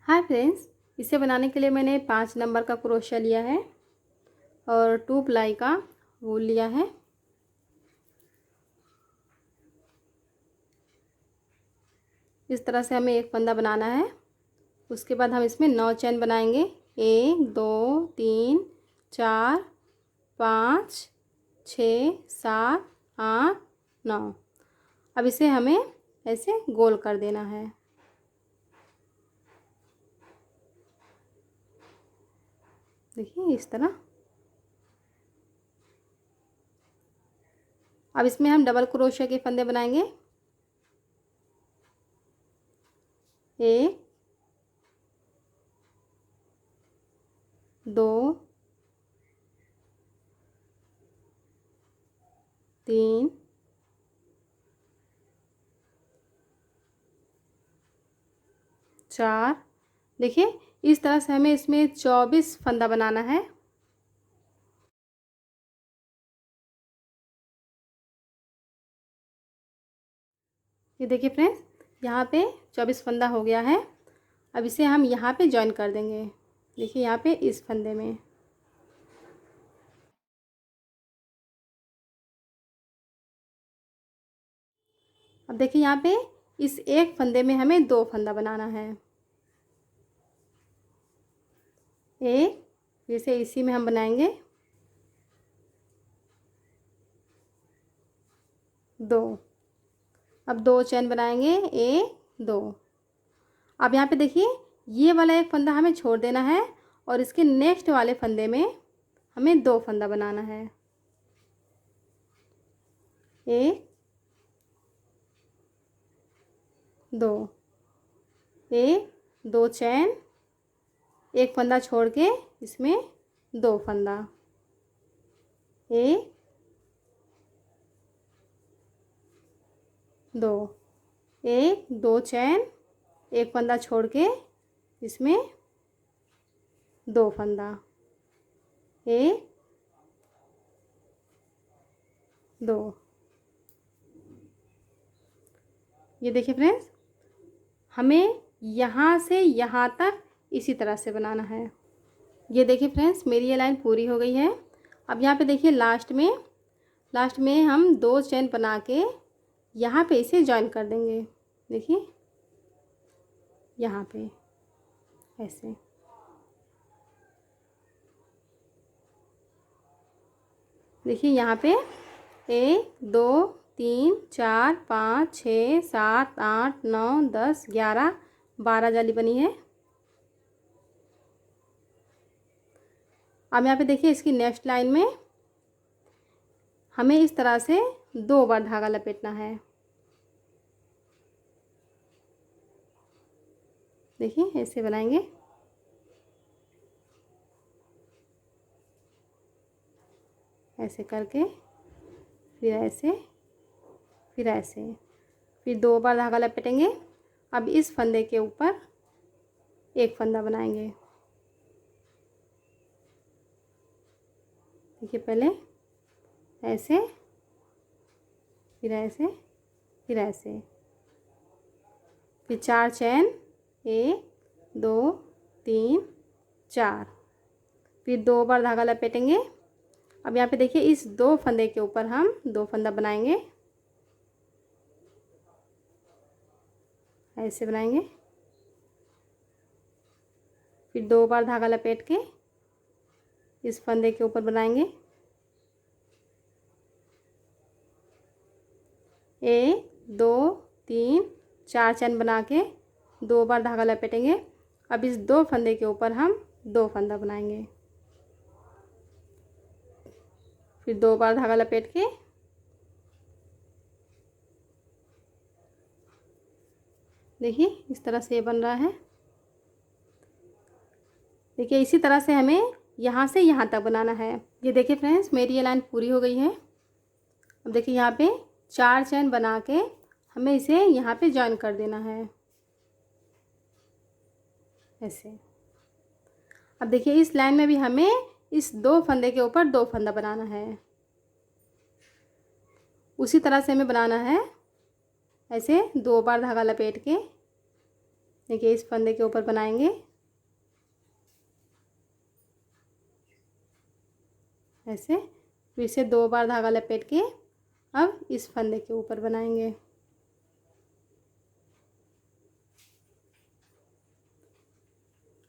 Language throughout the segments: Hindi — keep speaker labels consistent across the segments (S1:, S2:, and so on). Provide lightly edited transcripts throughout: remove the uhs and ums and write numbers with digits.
S1: हाय फ्रेंड्स, इसे बनाने के लिए मैंने 5 नंबर का क्रोशिया लिया है और 2 प्लाई का वूल लिया है। इस तरह से हमें एक फंदा बनाना है। उसके बाद हम इसमें 9 चैन बनाएंगे। 1 2 3 4 5 6 7 8 9। अब इसे हमें ऐसे गोल कर देना है। देखिए इस तरह। अब इसमें हम डबल क्रोशिया के फंदे बनाएंगे। 1 2 3 4। देखिए इस तरह से हमें इसमें 24 फंदा बनाना है। ये देखिए फ्रेंड्स, यहाँ पे 24 फंदा हो गया है। अब इसे हम यहाँ पे जॉइन कर देंगे। देखिए यहाँ पे इस फंदे में। अब देखिए यहाँ पे इस एक फंदे में हमें 2 फंदा बनाना है। एक, जैसे इसी में हम बनाएंगे 2। अब 2 चैन बनाएंगे 1 2। अब यहाँ पे देखिए ये वाला एक फंदा हमें छोड़ देना है और इसके नेक्स्ट वाले फंदे में हमें 2 फंदा बनाना है। 1 2। 1 2 चैन, एक फंदा छोड़ के इसमें 2 फंदा। 1 2। 1 2 चैन, एक फंदा छोड़ के इसमें 2 फंदा। 1 2। ये देखिए फ्रेंड्स, हमें यहाँ से यहाँ तक इसी तरह से बनाना है। ये देखिए फ्रेंड्स, मेरी ये लाइन पूरी हो गई है। अब यहाँ पे देखिए लास्ट में हम 2 चैन बना के यहाँ पे इसे जॉइन कर देंगे। देखिए यहाँ पे ऐसे। देखिए यहाँ पे 1 2 3 4 5 6 7 8 9 10 11 12 जाली बनी है। अब यहाँ पे देखिए इसकी नेक्स्ट लाइन में हमें इस तरह से 2 बार धागा लपेटना है। देखिए ऐसे बनाएंगे। ऐसे करके फिर ऐसे, फिर ऐसे, फिर 2 बार धागा लपेटेंगे। अब इस फंदे के ऊपर एक फंदा बनाएंगे। देखिए पहले ऐसे, फिर ऐसे, फिर ऐसे, फिर 4 चैन 1 2 3 4, फिर 2 बार धागा लपेटेंगे। अब यहाँ पे देखिए इस 2 फंदे के ऊपर हम 2 फंदा बनाएंगे। ऐसे बनाएंगे, फिर 2 बार धागा लपेट के इस फंदे के ऊपर बनाएंगे। 1 2 3 4 चैन बना के 2 बार धागा लपेटेंगे। अब इस 2 फंदे के ऊपर हम 2 फंदा बनाएंगे, फिर 2 बार धागा लपेट के देखिए इस तरह से ये बन रहा है। देखिए इसी तरह से हमें यहाँ से यहाँ तक बनाना है। ये देखिए फ्रेंड्स, मेरी ये लाइन पूरी हो गई है। अब देखिए यहाँ पे 4 चैन बना के हमें इसे यहाँ पे जॉइन कर देना है ऐसे। अब देखिए इस लाइन में भी हमें इस 2 फंदे के ऊपर 2 फंदा बनाना है। उसी तरह से हमें बनाना है। ऐसे 2 बार धागा लपेट के देखिए इस फंदे के ऊपर बनाएंगे ऐसे। फिर से 2 बार धागा लपेट के अब इस फंदे के ऊपर बनाएंगे।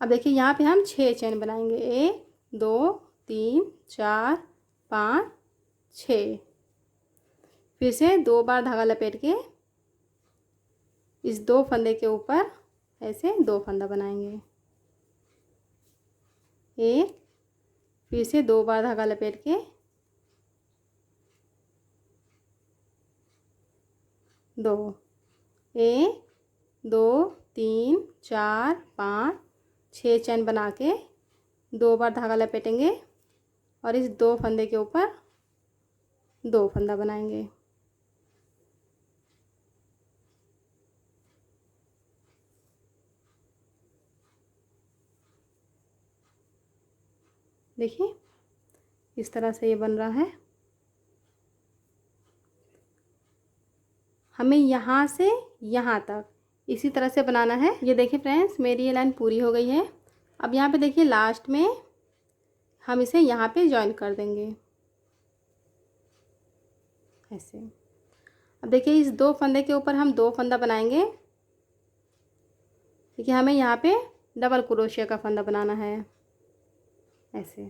S1: अब देखिए यहाँ पे हम 6 चेन बनाएंगे, 1 2 3 4 5 6। फिर से 2 बार धागा लपेट के इस 2 फंदे के ऊपर ऐसे 2 फंदा बनाएंगे, 1। फिर से 2 बार धागा लपेट के 2, 1 2 3 4 5 6 चैन बना के 2 बार धागा लपेटेंगे और इस 2 फंदे के ऊपर 2 फंदा बनाएंगे। देखिए इस तरह से ये बन रहा है। हमें यहाँ से यहाँ तक इसी तरह से बनाना है। ये देखिए फ्रेंड्स मेरी ये लाइन पूरी हो गई है। अब यहाँ पे देखिए लास्ट में हम इसे यहाँ पे जॉइन कर देंगे ऐसे। अब देखिए इस 2 फंदे के ऊपर हम 2 फंदा बनाएंगे। देखिए हमें यहाँ पे डबल क्रोशिया का फंदा बनाना है ऐसे।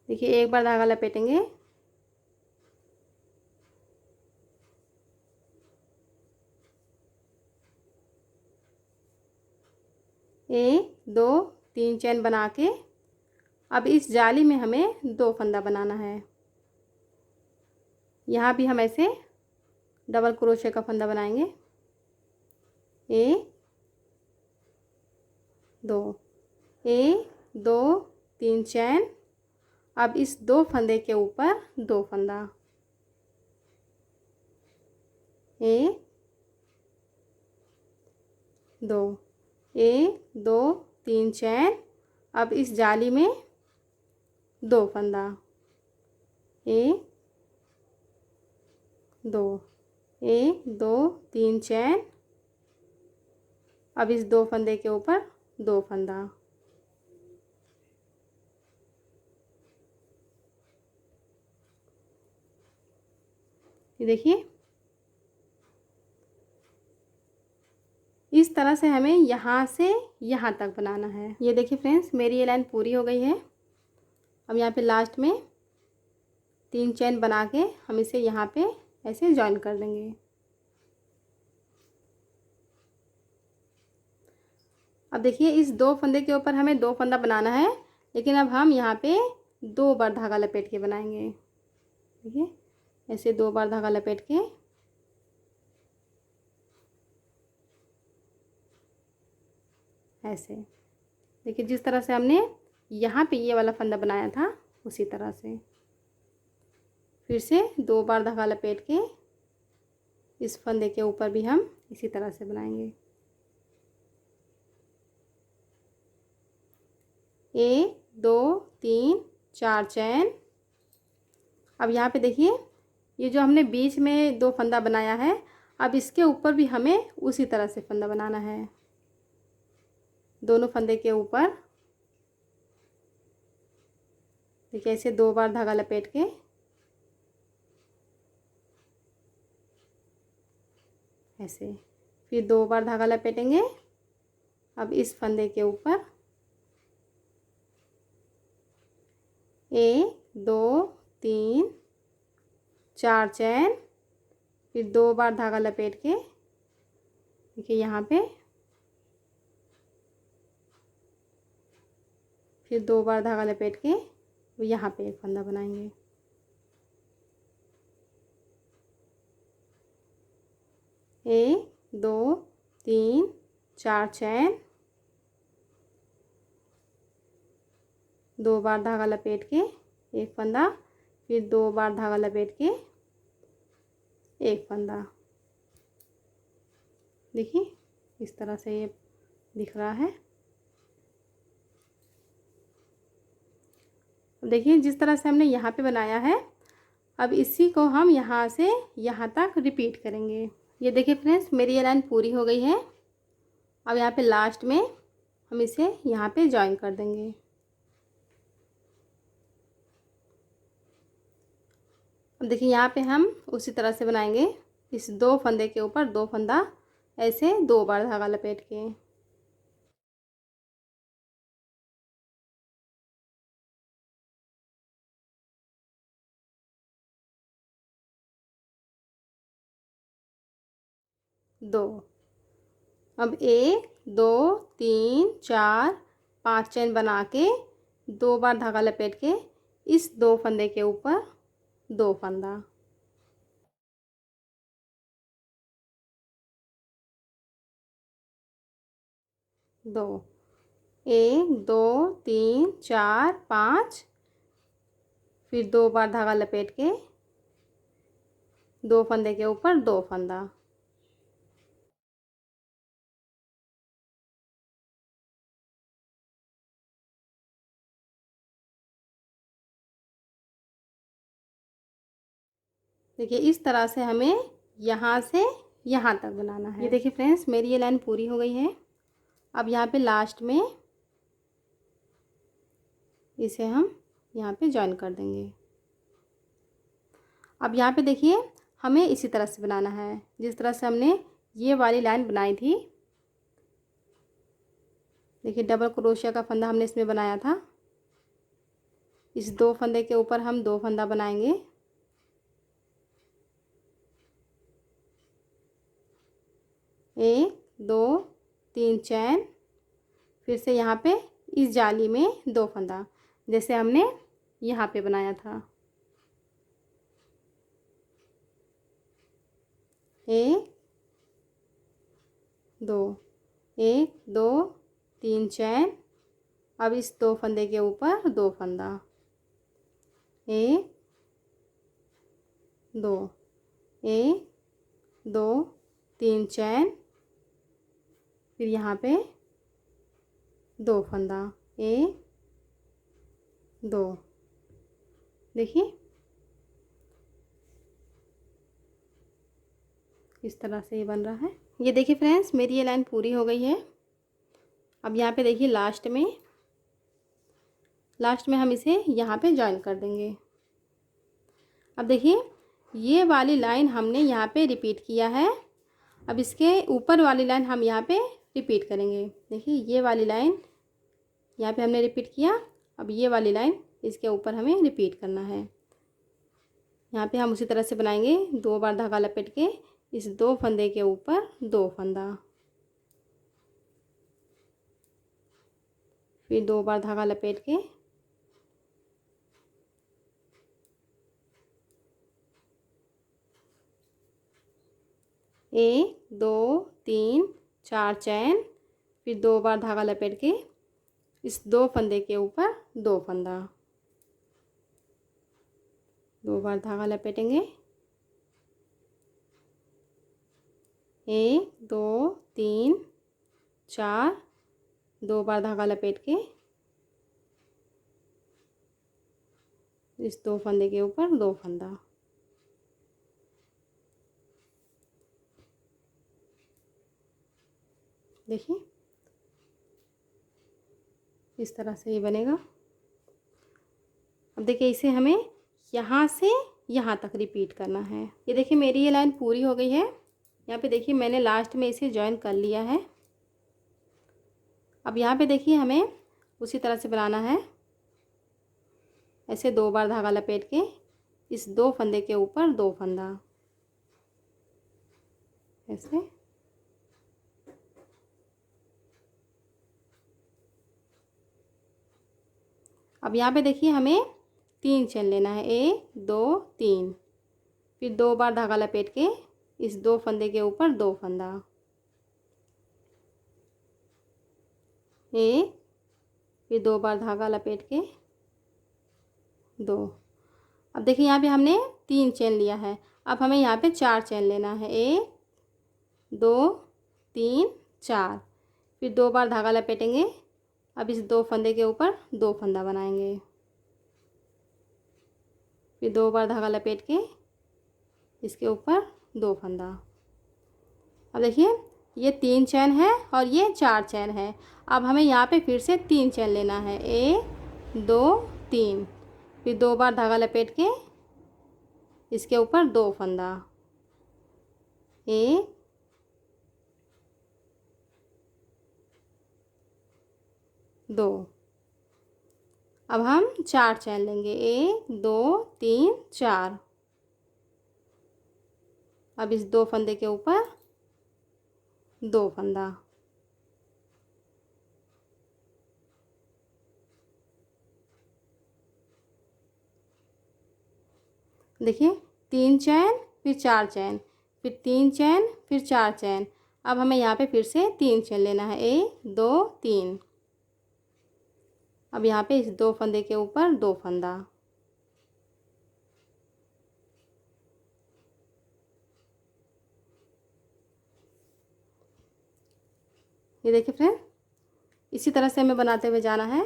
S1: देखिए एक बार धागा लपेटेंगे, एक 2 3 चैन बना के अब इस जाली में हमें 2 फंदा बनाना है। यहाँ भी हम ऐसे डबल क्रोशिया का फंदा बनाएंगे, 1 2 1 2 3 चैन। अब इस 2 फंदे के ऊपर 2 फंदा, 1 2 1 2 3 चैन। अब इस जाली में 2 फंदा, 1 2 1 2 3 चैन। अब इस 2 फंदे के ऊपर 2 फंदा, ये देखिए इस तरह से हमें यहाँ से यहाँ तक बनाना है। ये देखिए फ्रेंड्स मेरी ये लाइन पूरी हो गई है। अब यहाँ पे लास्ट में 3 चैन बना के हम इसे यहाँ पे ऐसे जॉइन कर देंगे। अब देखिए इस 2 फंदे के ऊपर हमें 2 फंदा बनाना है, लेकिन अब हम यहाँ पे 2 बार धागा लपेट के बनाएंगे। देखिए ऐसे 2 बार धागा लपेट के ऐसे। देखिए जिस तरह से हमने यहाँ पे ये वाला फंदा बनाया था उसी तरह से फिर से 2 बार धागा लपेट के इस फंदे के ऊपर भी हम इसी तरह से बनाएंगे, 1 2 3 4 चैन। अब यहाँ पे देखिए ये जो हमने बीच में 2 फंदा बनाया है, अब इसके ऊपर भी हमें उसी तरह से फंदा बनाना है। दोनों फंदे के ऊपर देखिए ऐसे 2 बार धागा लपेट के ऐसे, फिर 2 बार धागा लपेटेंगे। अब इस फंदे के ऊपर 1 2 3 4 चैन, फिर 2 बार धागा लपेट के देखिए यहाँ पे, फिर 2 बार धागा लपेट के यहाँ पे एक फंदा बनाएंगे। एक 2 3 4 चैन, 2 बार धागा लपेट के एक फंदा, फिर 2 बार धागा लपेट के एक फंदा। देखिए इस तरह से ये दिख रहा है। देखिए जिस तरह से हमने यहाँ पे बनाया है, अब इसी को हम यहाँ से यहाँ तक रिपीट करेंगे। ये देखिए फ्रेंड्स मेरी ये लाइन पूरी हो गई है। अब यहाँ पे लास्ट में हम इसे यहाँ पे जॉइन कर देंगे। अब देखिए यहाँ पे हम उसी तरह से बनाएंगे। इस 2 फंदे के ऊपर 2 फंदा ऐसे 2 बार धागा लपेट के। दो। अब 1 2 3 4 5 चेन बना के 2 बार धागा लपेट के इस 2 फंदे के ऊपर 2 फंदा। दो। 1 2 3 4 5, फिर 2 बार धागा लपेट के 2 फंदे के ऊपर 2 फंदा। देखिए इस तरह से हमें यहाँ से यहाँ तक बनाना है। ये देखिए फ्रेंड्स, मेरी ये लाइन पूरी हो गई है। अब यहाँ पे लास्ट में इसे हम यहाँ पे जॉइन कर देंगे। अब यहाँ पे देखिए हमें इसी तरह से बनाना है जिस तरह से हमने ये वाली लाइन बनाई थी। देखिए डबल क्रोशिया का फंदा हमने इसमें बनाया था। इस 2 फंदे के ऊपर हम 2 फंदा बनाएंगे। एक 2 3 चैन, फिर से यहाँ पे इस जाली में 2 फंदा जैसे हमने यहाँ पे बनाया था। 1 2 1 2 3 चैन। अब इस 2 फंदे के ऊपर 2 फंदा। 1 2 1 2 3 चैन, फिर यहाँ पे 2 फंदा। 1 2। देखिए इस तरह से ये बन रहा है। ये देखिए फ्रेंड्स, मेरी ये लाइन पूरी हो गई है। अब यहाँ पे देखिए लास्ट में हम इसे यहाँ पे जॉइन कर देंगे। अब देखिए ये वाली लाइन हमने यहाँ पे रिपीट किया है। अब इसके ऊपर वाली लाइन हम यहाँ पे रिपीट करेंगे। देखिए ये वाली लाइन यहाँ पे हमने रिपीट किया। अब ये वाली लाइन इसके ऊपर हमें रिपीट करना है। यहाँ पे हम उसी तरह से बनाएंगे। 2 बार धागा लपेट के इस 2 फंदे के ऊपर 2 फंदा, फिर 2 बार धागा लपेट के एक 2 3 4 चैन, फिर 2 बार धागा लपेट के इस 2 फंदे के ऊपर 2 फंदा। 2 बार धागा लपेटेंगे। 1 2 3 4, 2 बार धागा लपेट के इस 2 फंदे के ऊपर 2 फंदा। देखिए इस तरह से ये बनेगा। अब देखिए इसे हमें यहाँ से यहाँ तक रिपीट करना है। ये देखिए मेरी ये लाइन पूरी हो गई है। यहाँ पे देखिए मैंने लास्ट में इसे जॉइन कर लिया है। अब यहाँ पे देखिए हमें उसी तरह से बनाना है। ऐसे 2 बार धागा लपेट के इस 2 फंदे के ऊपर 2 फंदा, ऐसे। अब यहाँ पे देखिए हमें 3 चेन लेना है। 1 2 3, फिर 2 बार धागा लपेट के इस 2 फंदे के ऊपर 2 फंदा। 1, फिर 2 बार धागा लपेट के 2। अब देखिए यहाँ पे हमने 3 चेन लिया है। अब हमें यहाँ पे 4 चेन लेना है। 1 2 3 4, फिर 2 बार धागा लपेटेंगे। अब इस 2 फंदे के ऊपर 2 फंदा बनाएंगे, फिर 2 बार धागा लपेट के इसके ऊपर 2 फंदा। अब देखिए ये 3 चैन है और ये 4 चैन है। अब हमें यहाँ पे फिर से 3 चैन लेना है, 1 2 3। फिर 2 बार धागा लपेट के इसके ऊपर 2 फंदा, 1 2। अब हम 4 चैन लेंगे, 1 2 3 4। अब इस 2 फंदे के ऊपर 2 फंदा, देखिए 3 चैन फिर 4 चैन, फिर 3 चैन फिर 4 चैन। अब हमें यहाँ पे फिर से 3 चैन लेना है, 1 2 3। अब यहाँ पे इस 2 फंदे के ऊपर 2 फंदा, ये देखिए फ्रेंड, इसी तरह से हमें बनाते हुए जाना है।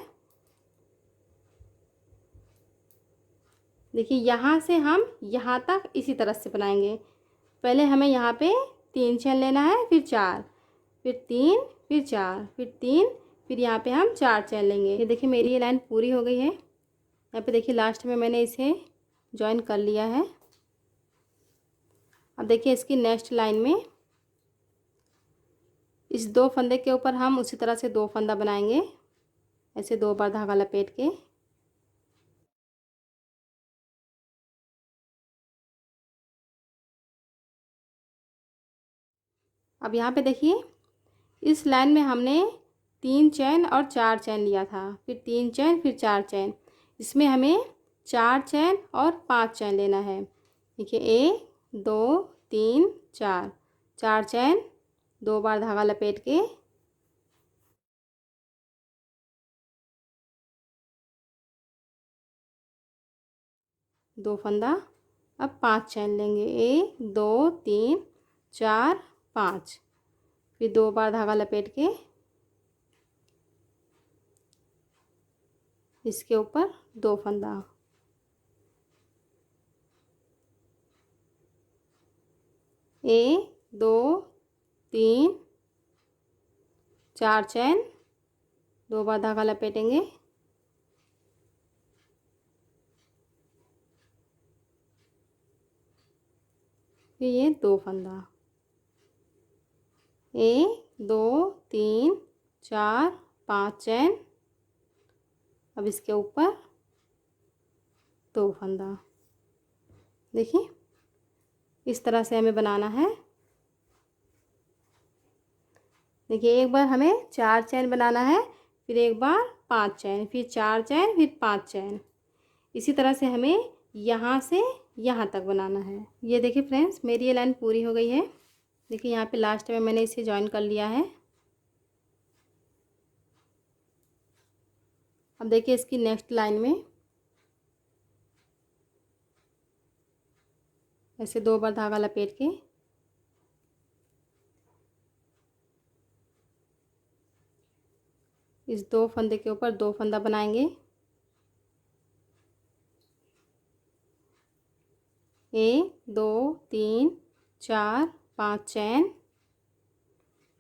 S1: देखिए यहाँ से हम यहाँ तक इसी तरह से बनाएंगे। पहले हमें यहाँ पे 3 चैन लेना है, फिर 4, फिर 3, फिर 4, फिर 3, फिर यहाँ पे हम 4 चैन लेंगे। ये देखिए मेरी ये लाइन पूरी हो गई है। यहाँ पे देखिए लास्ट में मैंने इसे जॉइन कर लिया है। अब देखिए इसकी नेक्स्ट लाइन में इस 2 फंदे के ऊपर हम उसी तरह से 2 फंदा बनाएंगे, ऐसे 2 बार धागा लपेट के। अब यहाँ पे देखिए इस लाइन में हमने 3 चैन और 4 चैन लिया था, फिर 3 चैन फिर 4 चैन। इसमें हमें 4 चैन और 5 चैन लेना है। देखिए 1 2 3 4, 4 चैन, 2 बार धागा लपेट के, दो फंदा। अब 5 चैन लेंगे, 1 2 3 4 5। फिर 2 बार धागा लपेट के इसके ऊपर 2 फंदा, 1 2 3 4 चैन, 2 बार धागा लपेटेंगे, फिर ये 2 फंदा, 1 2 3 4 5 चैन। अब इसके ऊपर 2 फंदा। देखिए इस तरह से हमें बनाना है। देखिए एक बार हमें 4 चैन बनाना है, फिर एक बार 5 चैन, फिर 4 चैन, फिर 5 चैन। इसी तरह से हमें यहाँ से यहाँ तक बनाना है। ये देखिए फ्रेंड्स मेरी ये लाइन पूरी हो गई है। देखिए यहाँ पे लास्ट में मैंने इसे जॉइन कर लिया है। अब देखिए इसकी नेक्स्ट लाइन में ऐसे 2 बार धागा लपेट के इस 2 फंदे के ऊपर 2 फंदा बनाएंगे, 1 2 3 4 5 चैन।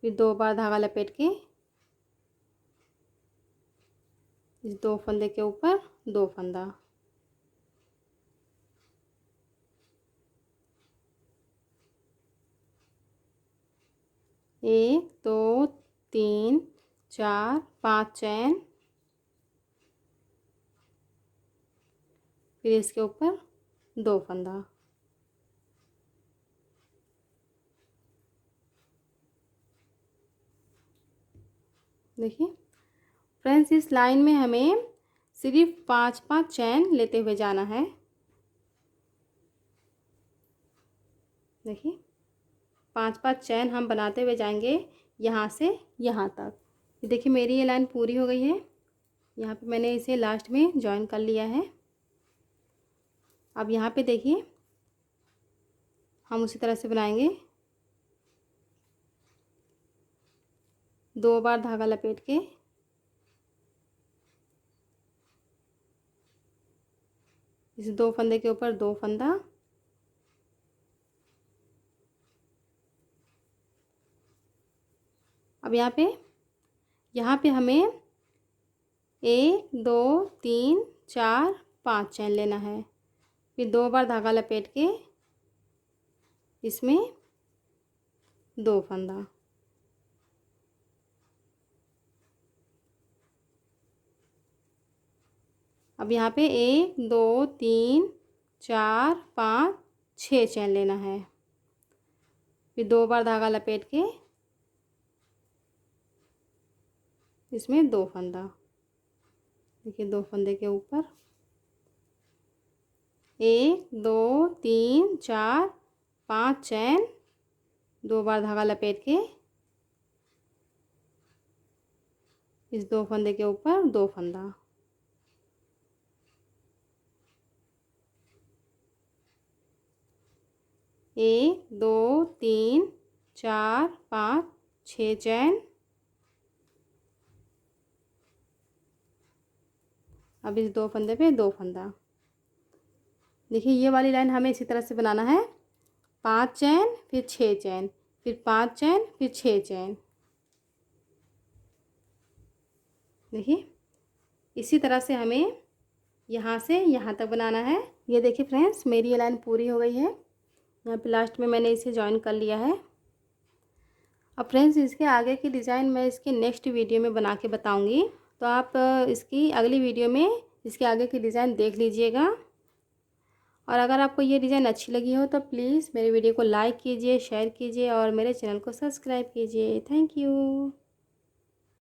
S1: फिर 2 बार धागा लपेट के इस 2 फंदे के ऊपर 2 फंदा, 1 2 3 4 5 चैन। फिर इसके ऊपर 2 फंदा, देखिए फ्रेंड्स इस लाइन में हमें सिर्फ 5-5 चैन लेते हुए जाना है। देखिए 5-5 चैन हम बनाते हुए जाएंगे यहाँ से यहाँ तक। देखिए मेरी ये लाइन पूरी हो गई है। यहाँ पे मैंने इसे लास्ट में जॉइन कर लिया है। अब यहाँ पे देखिए हम उसी तरह से बनाएंगे, 2 बार धागा लपेट के इस 2 फंदे के ऊपर 2 फंदा, अब यहाँ पे हमें 1 2 3 4 5 चैन लेना है। फिर 2 बार धागा लपेट के इसमें 2 फंदा। अब यहाँ पे 1 2 3 4 5 6 चैन लेना है। फिर 2 बार धागा लपेट के इसमें 2 फंदा। देखिए 2 फंदे के ऊपर 1 2 3 4 5 चैन, 2 बार धागा लपेट के इस 2 फंदे के ऊपर 2 फंदा। एक 2 3 4 5 6 चैन। अब इस 2 फंदे पे 2 फंदा। देखिए ये वाली लाइन हमें इसी तरह से बनाना है। 5 चैन फिर 6 चैन, फिर 5 चैन फिर 6 चैन। देखिए इसी तरह से हमें यहाँ से यहाँ तक बनाना है। ये देखिए फ्रेंड्स, मेरी ये लाइन पूरी हो गई है। यहाँ पे लास्ट में मैंने इसे जॉइन कर लिया है। अब फ्रेंड्स इसके आगे की डिज़ाइन मैं इसके नेक्स्ट वीडियो में बना के बताऊँगी, तो आप इसकी अगली वीडियो में इसके आगे की डिज़ाइन देख लीजिएगा। और अगर आपको ये डिज़ाइन अच्छी लगी हो तो प्लीज़ मेरे वीडियो को लाइक कीजिए, शेयर कीजिए और मेरे चैनल को सब्सक्राइब कीजिए। Thank you.